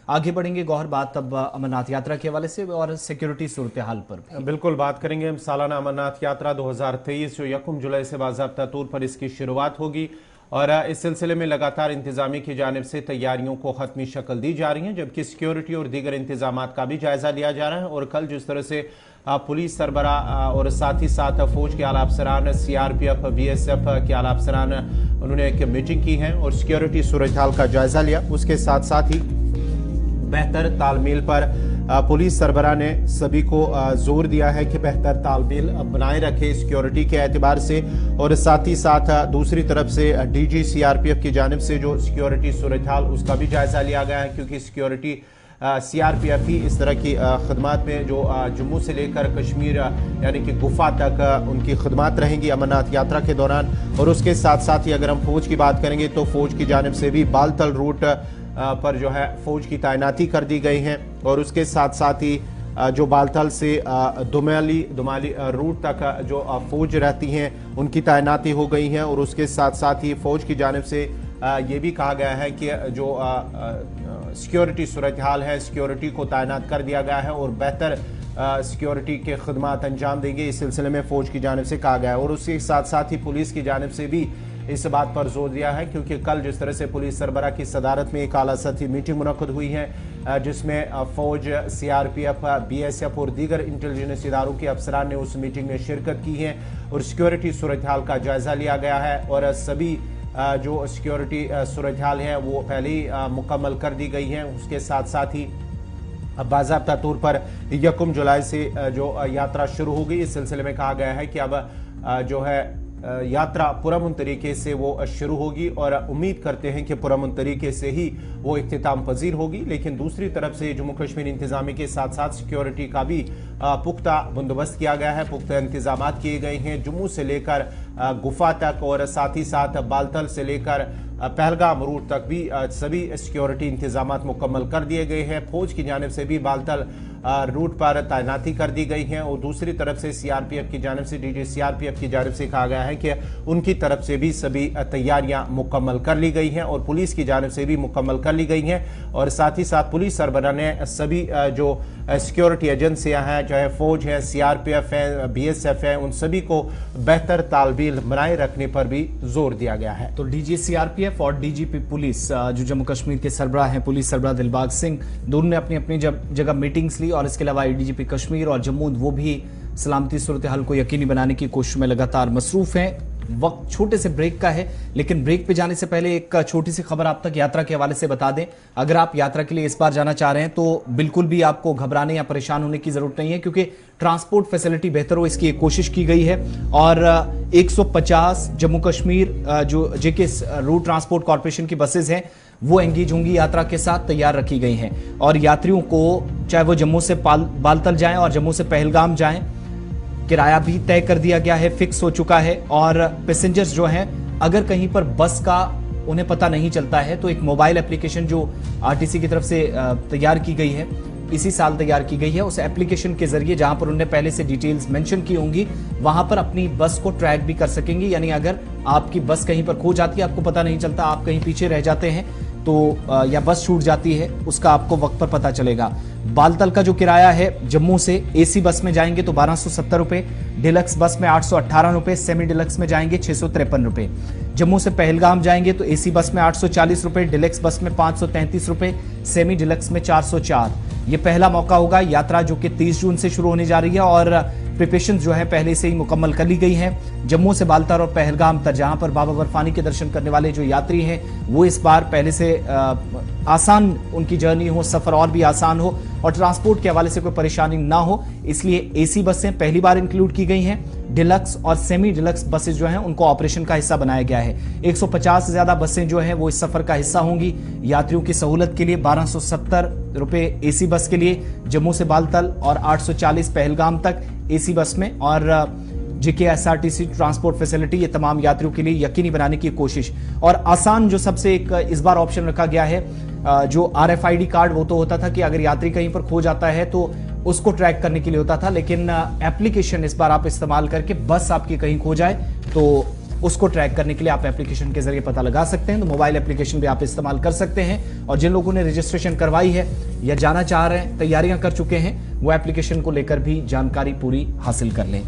आगे बढ़ेंगे गौहर, बात अब अमरनाथ यात्रा के हवाले से और सिक्योरिटी सूरत हाल पर बिल्कुल बात करेंगे हम। सालाना अमरनाथ यात्रा 2023 जो 1 जुलाई से बाज़ाब्ता तौर पर इसकी शुरुआत होगी और इस सिलसिले में लगातार इंतजामी की जानिब से तैयारियों को हतमी शक्ल दी जा रही है, जबकि सिक्योरिटी और दीगर इंतजाम का भी जायजा लिया जा रहा है। और कल जिस तरह से पुलिस सरबरा और साथ ही साथ फौज के आला अफसरान, CRPF, BSF के आला अफसरान, उन्होंने एक मीटिंग की है और सिक्योरिटी सूरत हाल का जायजा लिया। उसके साथ साथ ही बेहतर तालमेल पर पुलिस सरबरा ने सभी को जोर दिया है कि बेहतर तालमेल बनाए रखे सिक्योरिटी के एतबार से। और साथ ही साथ दूसरी तरफ से DG CRPF की जानिब से जो सिक्योरिटी सूरत हाल उसका भी जायजा लिया गया है, क्योंकि सिक्योरिटी CRPF ही इस तरह की खदमात में जो जम्मू से लेकर कश्मीर यानी कि गुफा तक उनकी खदमात रहेंगी अमरनाथ यात्रा के दौरान। और उसके साथ साथ ही अगर हम फौज की बात करेंगे तो फौज की जानिब से भी बालतल रूट पर जो है फौज की तैनाती कर दी गई है। और उसके साथ साथ ही जो बालतल से दुमाली रूट तक जो फौज रहती हैं उनकी तैनाती हो गई है। और उसके साथ साथ ही फौज की जानिब से ये भी कहा गया है कि जो सिक्योरिटी सूरत हाल है, सिक्योरिटी को तैनात कर दिया गया है और बेहतर सिक्योरिटी के खदमात अंजाम देंगे, इस सिलसिले में फौज की जानिब से कहा गया है। और उसके साथ साथ ही पुलिस की जानिब से भी इस बात पर जोर दिया है, क्योंकि कल जिस तरह से पुलिस सरबरा की सदारत में एक आला सतही मीटिंग मुनक्कद हुई है जिसमें फौज, CRPF, BSF और दीगर इंटेलिजेंस इदारों के अफसरान ने उस मीटिंग में शिरकत की है और सिक्योरिटी सूरत हाल का जायजा लिया गया है। और सभी जो सिक्योरिटी सूरत हाल है वो पहले ही मुकम्मल कर दी गई है। उसके साथ साथ ही बाज़ाब्ता तौर पर 1 जुलाई से जो यात्रा शुरू होगी, इस सिलसिले में कहा गया है कि अब जो है यात्रा पुरअमन तरीके से वो शुरू होगी और उम्मीद करते हैं कि पुरअमन तरीके से ही वो इख्तिताम पजीर होगी। लेकिन दूसरी तरफ से जम्मू कश्मीर इंतजामी के साथ साथ सिक्योरिटी का भी पुख्ता बंदोबस्त किया गया है, पुख्ता इंतजाम किए गए हैं जम्मू से लेकर गुफा तक और साथ ही साथ बालतल से लेकर पहलगाम रूट तक भी सभी सिक्योरिटी इंतजाम मुकम्मल कर दिए गए हैं। फौज की जानिब से भी बालतल रूट पर तैनाती कर दी गई है और दूसरी तरफ से CRPF की जानिब से DG CRPF की जानिब से कहा गया है कि उनकी तरफ से भी सभी तैयारियां मुकम्मल कर ली गई हैं और पुलिस की जानिब से भी मुकम्मल कर ली गई हैं। और साथ ही साथ पुलिस सरबरा ने सभी जो सिक्योरिटी एजेंसियां हैं, चाहे फौज है, CRPF है, BSF है, उन सभी को बेहतर तालमेल बनाए रखने पर भी जोर दिया गया है। तो DG CRPF और DGP पुलिस जो जम्मू कश्मीर के सरबराह हैं, पुलिस सरबराह दिलबाग सिंह, दोनों ने अपनी अपनी जगह मीटिंग्स ली और इसके अलावा ADGP कश्मीर और जम्मू वो भी सलामती सूरत हाल को यकीनी बनाने की कोशिश में लगातार मसरूफ हैं। वक्त छोटे से ब्रेक का है, लेकिन ब्रेक पे जाने से पहले एक छोटी सी खबर आप तक यात्रा के हवाले से बता दें। अगर आप यात्रा के लिए इस बार जाना चाह रहे हैं तो बिल्कुल भी आपको घबराने या परेशान होने की जरूरत नहीं है, क्योंकि ट्रांसपोर्ट फैसिलिटी बेहतर हो इसकी एक कोशिश की गई है। और 150 जम्मू कश्मीर जो JK रोड ट्रांसपोर्ट कॉरपोरेशन की बसेज हैं वो एंगेज होंगी, यात्रा के साथ तैयार रखी गई हैं। और यात्रियों को चाहे वो जम्मू से बालतल जाएं और जम्मू से पहलगाम जाएं, किराया भी तय कर दिया गया है, फिक्स हो चुका है। और पैसेंजर्स जो हैं अगर कहीं पर बस का उन्हें पता नहीं चलता है तो एक मोबाइल एप्लीकेशन जो RTC की तरफ से तैयार की गई है, इसी साल तैयार की गई है, उस एप्लीकेशन के जरिए जहां पर उन्होंने पहले से डिटेल्स मेंशन की होंगी वहां पर अपनी बस को ट्रैक भी कर सकेंगे। यानी अगर आपकी बस कहीं पर खो जाती है, आपको पता नहीं चलता, आप कहीं पीछे रह जाते हैं तो या बस छूट जाती है, उसका आपको वक्त पर पता चलेगा। बालतल का जो किराया है, जम्मू से AC बस में जाएंगे तो 1270 रुपए, डिलक्स बस में 818 रुपए, सेमी डिलक्स में जाएंगे 653 रुपए। जम्मू से पहलगाम जाएंगे तो AC बस में 840 रुपए, डिलक्स बस में 533 रुपए, सेमी डिलक्स में 404। ये पहला मौका होगा। यात्रा जो कि 30 जून से शुरू होने जा रही है और प्रिपरेशन जो है पहले से ही मुकम्मल कर ली गई है। जम्मू से बालतल और पहलगाम तक जहां पर बाबा बर्फानी के दर्शन करने वाले जो यात्री हैं वो इस बार पहले से आसान उनकी जर्नी हो, सफर और भी आसान हो और ट्रांसपोर्ट के हवाले से कोई परेशानी ना हो, इसलिए AC बसें पहली बार इंक्लूड की गई हैं। डिलक्स और सेमी डिलक्स बसेस जो हैं उनको ऑपरेशन का हिस्सा बनाया गया है। 150 से ज्यादा बसें जो हैं वो इस सफर का हिस्सा होंगी। यात्रियों की सहूलत के लिए 1270 रुपए AC बस के लिए जम्मू से बालतल और 840 पहलगाम तक AC बस में। और JK SRTC ट्रांसपोर्ट फैसिलिटी ये तमाम यात्रियों के लिए यकीनी बनाने की कोशिश। और आसान जो सबसे एक इस बार ऑप्शन रखा गया है, जो RFID कार्ड वो तो होता था कि अगर यात्री कहीं पर खो जाता है तो उसको ट्रैक करने के लिए होता था, लेकिन एप्लीकेशन इस बार आप इस्तेमाल करके बस आपकी कहीं खो जाए तो उसको ट्रैक करने के लिए आप एप्लीकेशन के जरिए पता लगा सकते हैं। तो मोबाइल एप्लीकेशन भी आप इस्तेमाल कर सकते हैं। और जिन लोगों ने रजिस्ट्रेशन करवाई है या जाना चाह रहे हैं, तैयारियां कर चुके हैं, वो एप्लीकेशन को लेकर भी जानकारी पूरी हासिल कर लें।